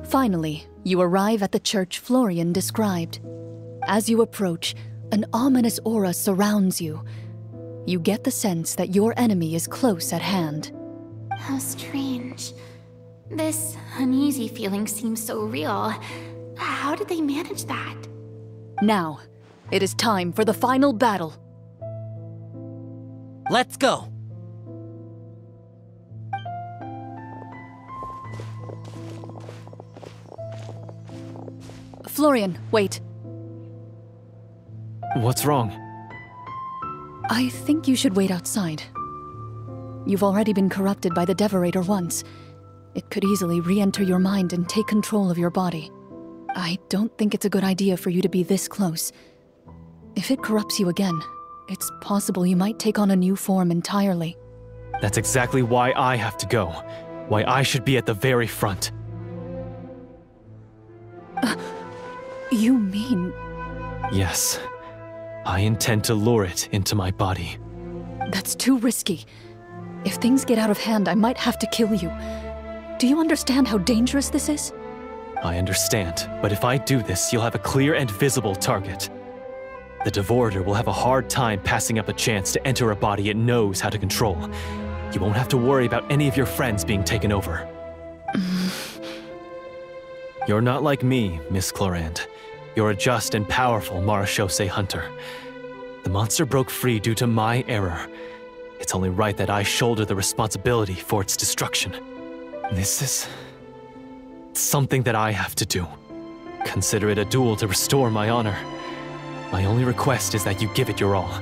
Finally, you arrive at the church Florian described. As you approach, an ominous aura surrounds you. You get the sense that your enemy is close at hand. How strange. This uneasy feeling seems so real. How did they manage that? Now, it is time for the final battle. Let's go! Florian, wait. What's wrong? I think you should wait outside. You've already been corrupted by the Devorator once. It could easily re-enter your mind and take control of your body. I don't think it's a good idea for you to be this close. If it corrupts you again, it's possible you might take on a new form entirely. That's exactly why I have to go. Why I should be at the very front. You mean... Yes. I intend to lure it into my body. That's too risky. If things get out of hand, I might have to kill you. Do you understand how dangerous this is? I understand, but if I do this, you'll have a clear and visible target. The Devorator will have a hard time passing up a chance to enter a body it knows how to control. You won't have to worry about any of your friends being taken over. You're not like me, Miss Clorinde. You're a just and powerful Marechaussee hunter. The monster broke free due to my error. It's only right that I shoulder the responsibility for its destruction. This is... something that I have to do. Consider it a duel to restore my honor. My only request is that you give it your all.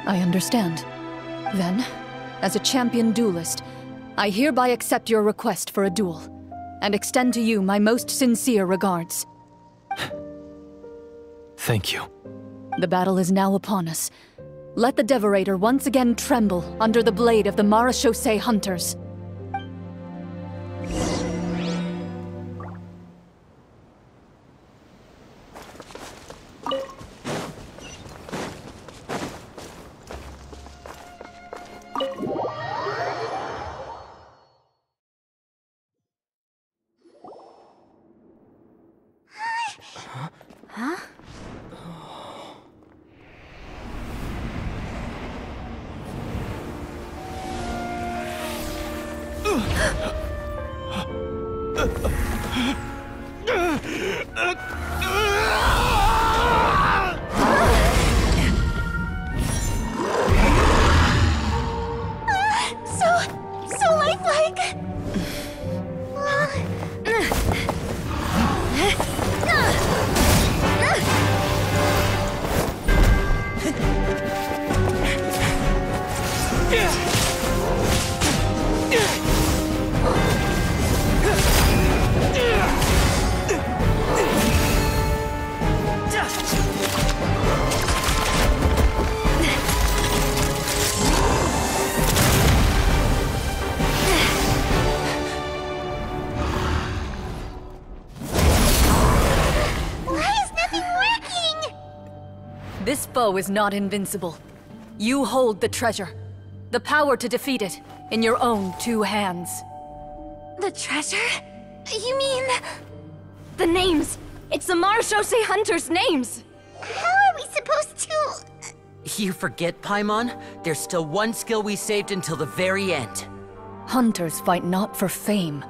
I understand. Then, as a champion duelist, I hereby accept your request for a duel, and extend to you my most sincere regards. Thank you. The battle is now upon us. Let the Devorator once again tremble under the blade of the Marechaussee hunters. So lifelike! This foe is not invincible. You hold the treasure. The power to defeat it in your own two hands. The treasure? You mean... the names! It's the Marechaussee hunters' names! How are we supposed to... You forget, Paimon? There's still one skill we saved until the very end. Hunters fight not for fame,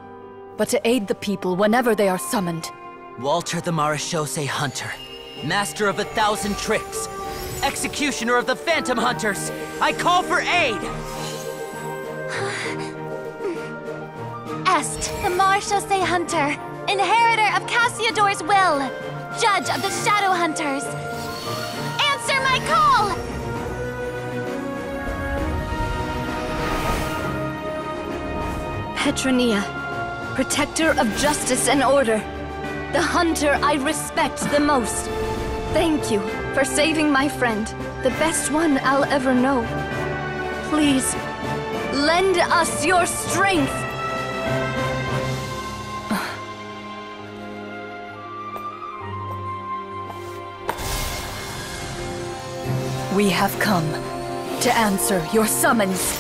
but to aid the people whenever they are summoned. Walter the Marechaussee Hunter, master of 1,000 tricks, executioner of the Phantom Hunters, I call for aid! Est, the Marechaussee Hunter, inheritor of Cassiodor's will, judge of the Shadow Hunters. Answer my call! Petronia, protector of justice and order. The hunter I respect the most. Thank you for saving my friend, the best one I'll ever know. Please, lend us your strength! We have come to answer your summons.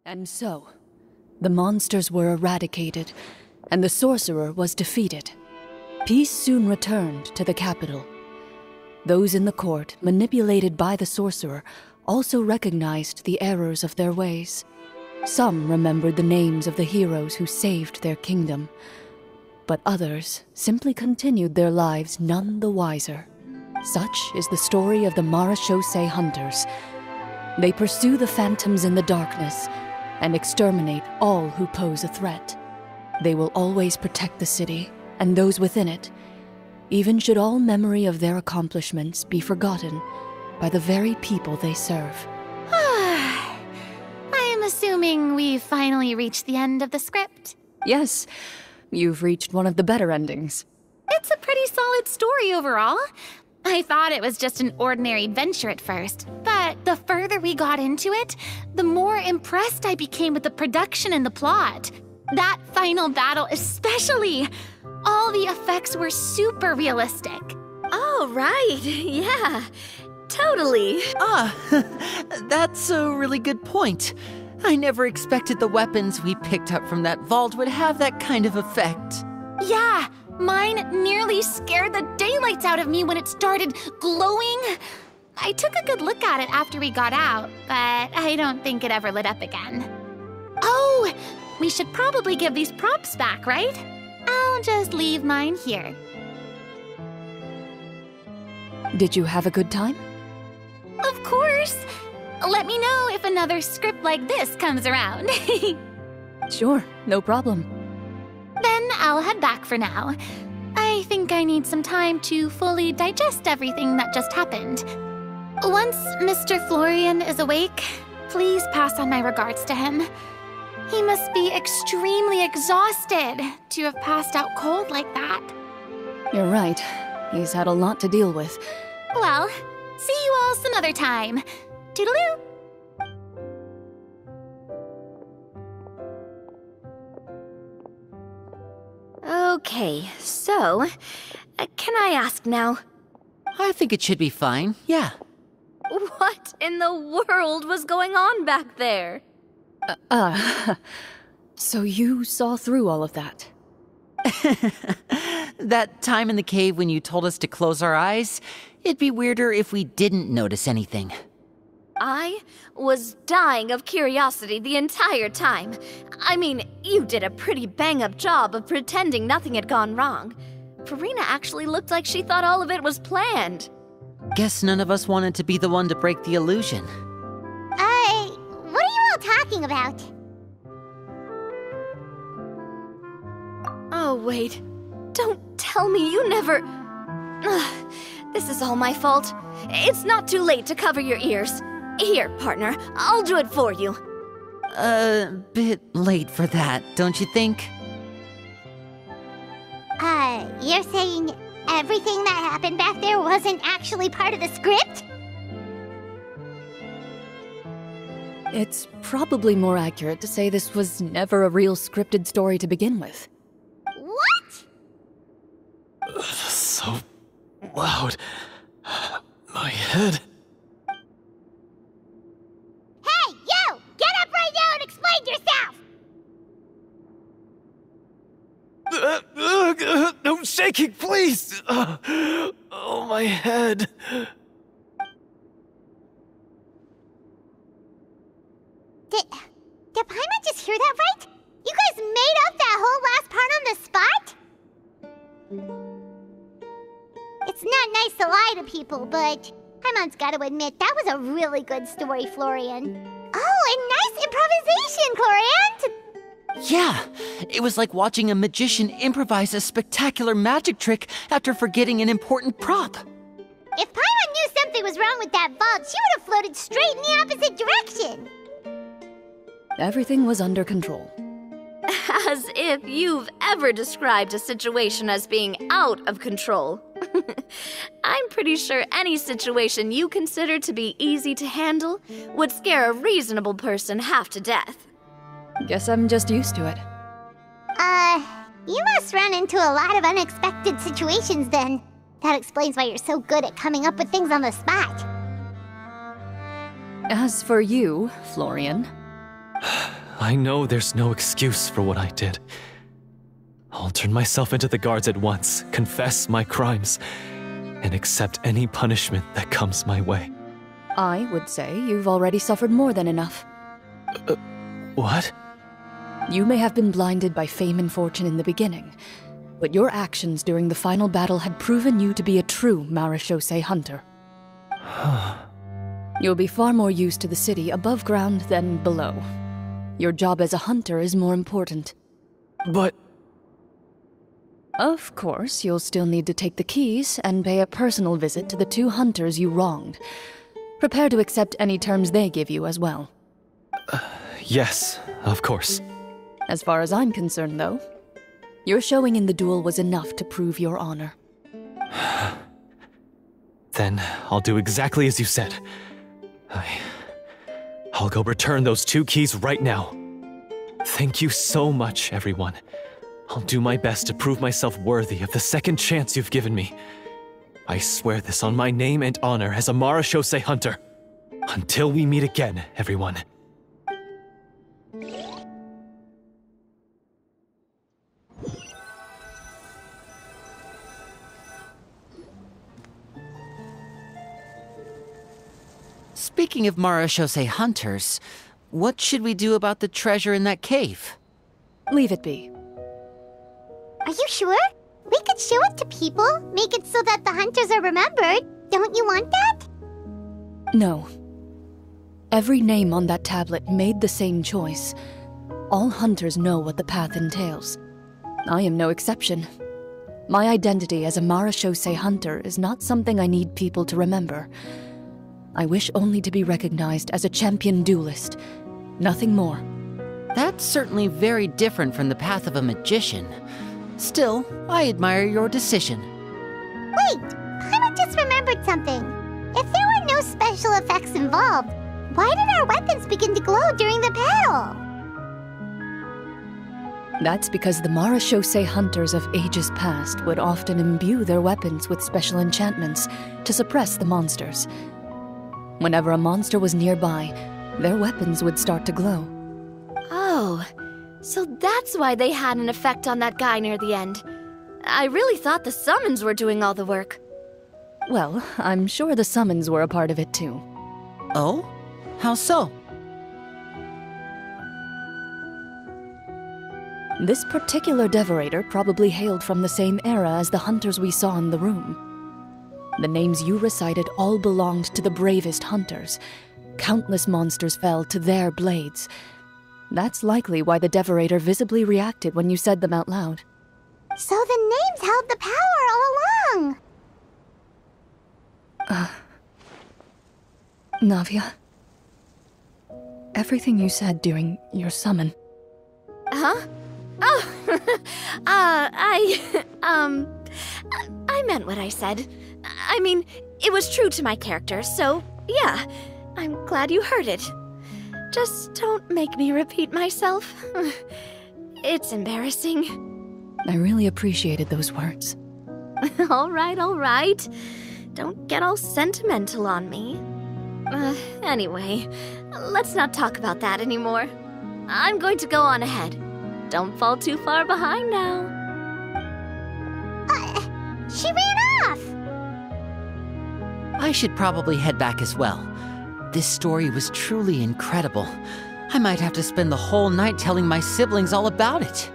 And so, the monsters were eradicated, and the sorcerer was defeated. Peace soon returned to the capital. Those in the court, manipulated by the sorcerer, also recognized the errors of their ways. Some remembered the names of the heroes who saved their kingdom, but others simply continued their lives none the wiser. Such is the story of the Marechaussee Hunters. They pursue the phantoms in the darkness and exterminate all who pose a threat. They will always protect the city and those within it, even should all memory of their accomplishments be forgotten by the very people they serve. I am assuming we've finally reached the end of the script. Yes, you've reached one of the better endings. It's a pretty solid story overall. I thought it was just an ordinary adventure at first, but the further we got into it, the more impressed I became with the production and the plot. That final battle especially! All the effects were super realistic. Oh, right. Yeah, totally. That's a really good point. I never expected the weapons we picked up from that vault would have that kind of effect. Yeah, mine nearly scared the daylights out of me when it started glowing. I took a good look at it after we got out, but I don't think it ever lit up again. Oh, we should probably give these props back, right? I'll just leave mine here. Did you have a good time? Of course! Let me know if another script like this comes around. Sure, no problem. Then I'll head back for now. I think I need some time to fully digest everything that just happened. Once Mr. Florian is awake, please pass on my regards to him. He must be extremely exhausted to have passed out cold like that. You're right. He's had a lot to deal with. Well, see you all some other time. Toodaloo! Okay, so, can I ask now? I think it should be fine, yeah. What in the world was going on back there? So you saw through all of that? That time in the cave when you told us to close our eyes, it'd be weirder if we didn't notice anything. I was dying of curiosity the entire time. I mean, you did a pretty bang-up job of pretending nothing had gone wrong. Farina actually looked like she thought all of it was planned. Guess none of us wanted to be the one to break the illusion. What are you all talking about? Oh, wait. Don't tell me you never... Ugh, this is all my fault. It's not too late to cover your ears. Here, partner, I'll do it for you. Bit late for that, don't you think? You're saying everything that happened back there wasn't actually part of the script? It's probably more accurate to say this was never a real scripted story to begin with. What? So loud. My head. Hey, you! Get up right now and explain yourself! No shaking, please! Oh, my head. Did Paimon just hear that right? You guys made up that whole last part on the spot? It's not nice to lie to people, but Paimon's gotta admit, that was a really good story, Florian. Oh, and nice improvisation, Clorinde! Yeah, it was like watching a magician improvise a spectacular magic trick after forgetting an important prop. If Paimon knew something was wrong with that vault, she would have floated straight in the opposite direction. Everything was under control. As if you've ever described a situation as being out of control. I'm pretty sure any situation you consider to be easy to handle would scare a reasonable person half to death. Guess I'm just used to it. You must run into a lot of unexpected situations then. That explains why you're so good at coming up with things on the spot. As for you, Florian... I know there's no excuse for what I did. I'll turn myself into the guards at once, confess my crimes, and accept any punishment that comes my way. I would say you've already suffered more than enough. What? You may have been blinded by fame and fortune in the beginning, but your actions during the final battle had proven you to be a true Marechaussee hunter. You'll be far more used to the city above ground than below. Your job as a hunter is more important. But... Of course, you'll still need to take the keys and pay a personal visit to the 2 hunters you wronged. Prepare to accept any terms they give you as well. Yes, of course. As far as I'm concerned, though, your showing in the duel was enough to prove your honor. Then I'll do exactly as you said. I'll go return those 2 keys right now. Thank you so much, everyone. I'll do my best to prove myself worthy of the second chance you've given me. I swear this on my name and honor as a Marechaussee hunter. Until we meet again, everyone. Speaking of Marechaussee hunters, what should we do about the treasure in that cave? Leave it be. Are you sure? We could show it to people, make it so that the hunters are remembered. Don't you want that? No. Every name on that tablet made the same choice. All hunters know what the path entails. I am no exception. My identity as a Marechaussee hunter is not something I need people to remember. I wish only to be recognized as a champion duelist. Nothing more. That's certainly very different from the path of a magician. Still, I admire your decision. Wait! Paimon just remembered something. If there were no special effects involved, why did our weapons begin to glow during the battle? That's because the Marechaussee hunters of ages past would often imbue their weapons with special enchantments to suppress the monsters. Whenever a monster was nearby, their weapons would start to glow. Oh, so that's why they had an effect on that guy near the end. I really thought the summons were doing all the work. Well, I'm sure the summons were a part of it too. Oh? How so? This particular devorator probably hailed from the same era as the hunters we saw in the room. The names you recited all belonged to the bravest hunters. Countless monsters fell to their blades. That's likely why the devorator visibly reacted when you said them out loud. So the names held the power all along! Navia. Everything you said during your summon. Huh? Oh, I meant what I said. I mean, it was true to my character, so yeah, I'm glad you heard it. Just don't make me repeat myself. It's embarrassing. I really appreciated those words. All right. Don't get all sentimental on me. Anyway, let's not talk about that anymore. I'm going to go on ahead. Don't fall too far behind now. She ran off! I should probably head back as well. This story was truly incredible. I might have to spend the whole night telling my siblings all about it.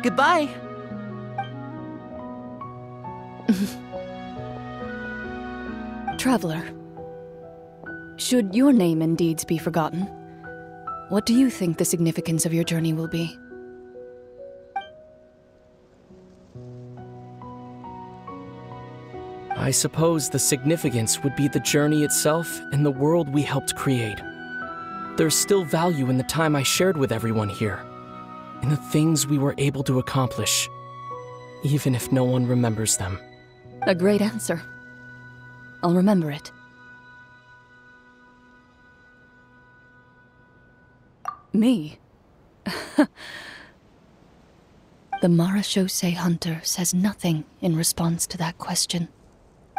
Goodbye. Traveler, Should your name and deeds be forgotten, what do you think the significance of your journey will be? I suppose the significance would be the journey itself and the world we helped create. There's still value in the time I shared with everyone here, in the things we were able to accomplish, even if no one remembers them. A great answer. I'll remember it. Me? The Marechaussee Hunter says nothing in response to that question.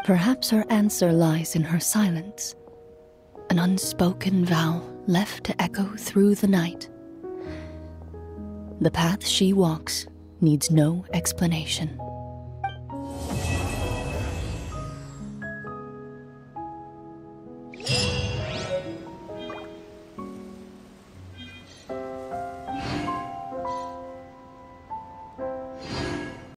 Perhaps her answer lies in her silence. An unspoken vow left to echo through the night. The path she walks needs no explanation.